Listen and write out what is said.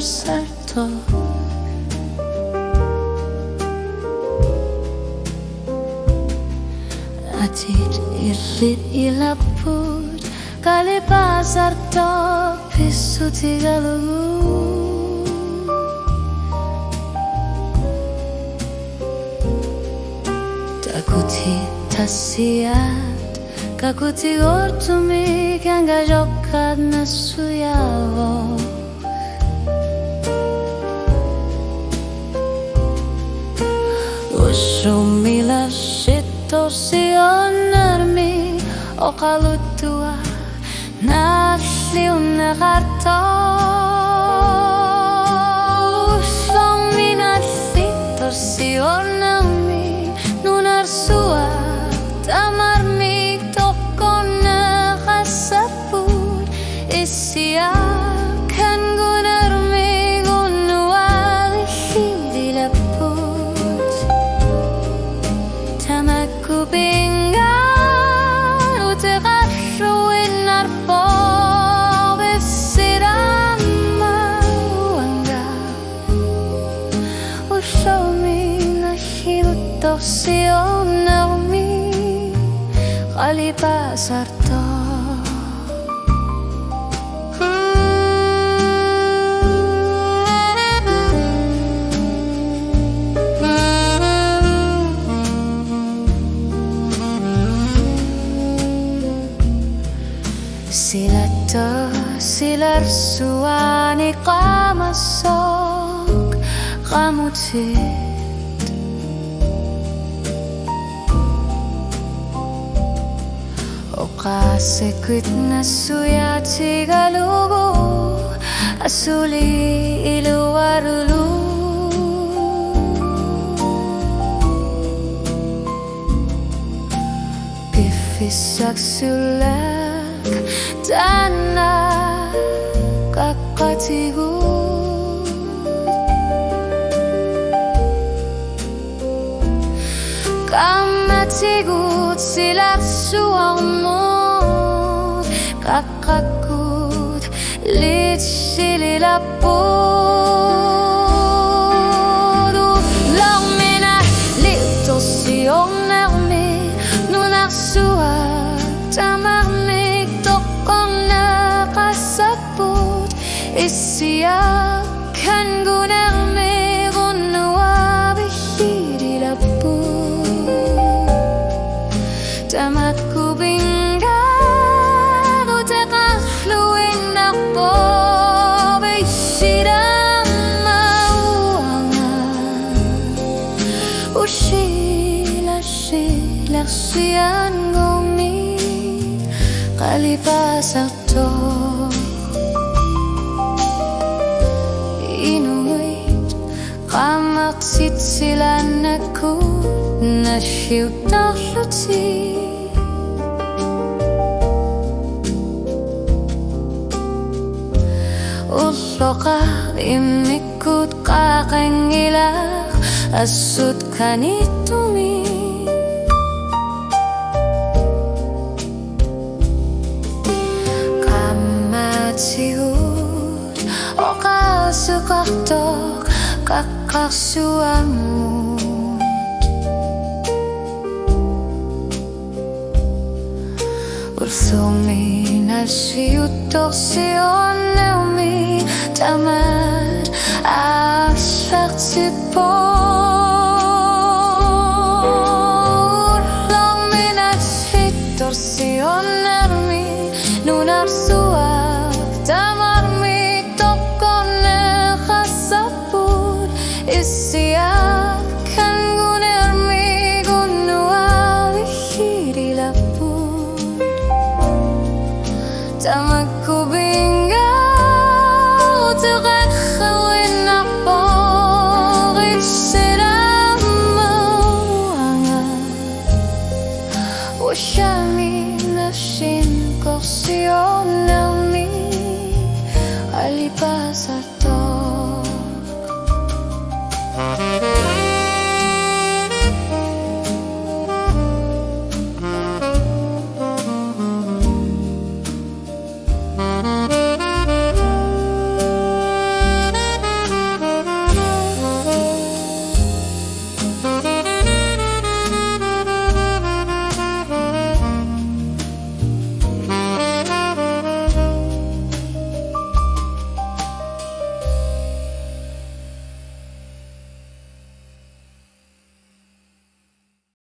Salto Atir irrit ilapur Kali pasar to pisu tigalu Takuti tasiat Kakuti gortumi Kanga jokat nasuyavo Sumila situationermi o kalutua nasliuna karto Sumila situationermi nunar sua tamarmi tokona kasapur isia kan gunarmi gunua hililapur Tamaku pinggan utegashuin arpo Besirama uanga Ushomi nahilutok sionami Kali pasar to Silar suani kamasok kamutit Okasekwit na suya tigalugo Asuli iluwarulu Pifisak sulak Tanah kakatigut Kamatigut silak suamut Kakakut lit sililaput Ulang minah lito siyong narmi Nunak suat tamarmi Isiyak kan gunarmi gunua bihidilapur Tamatku binggar utekahluin akpo Bisidama uangan Ushila sian gumi Kali pasar to Kamaksit sila naku Nashiw tahluti Uloka imikut kakengilak Asut kanitumi Kamatiut O kasukaktok Kakasuamut Ursumi nasiyutok sionemi Tamad asfakt sipor Urlami nasitor sionemi Nunar suak tamarmi tokone khasapur Isiyak kan gunarmi gunua bihidilapur Tamaku binggal utegakhawin akpo Gisirama uangan Ushami nashin 인corsionami alipasato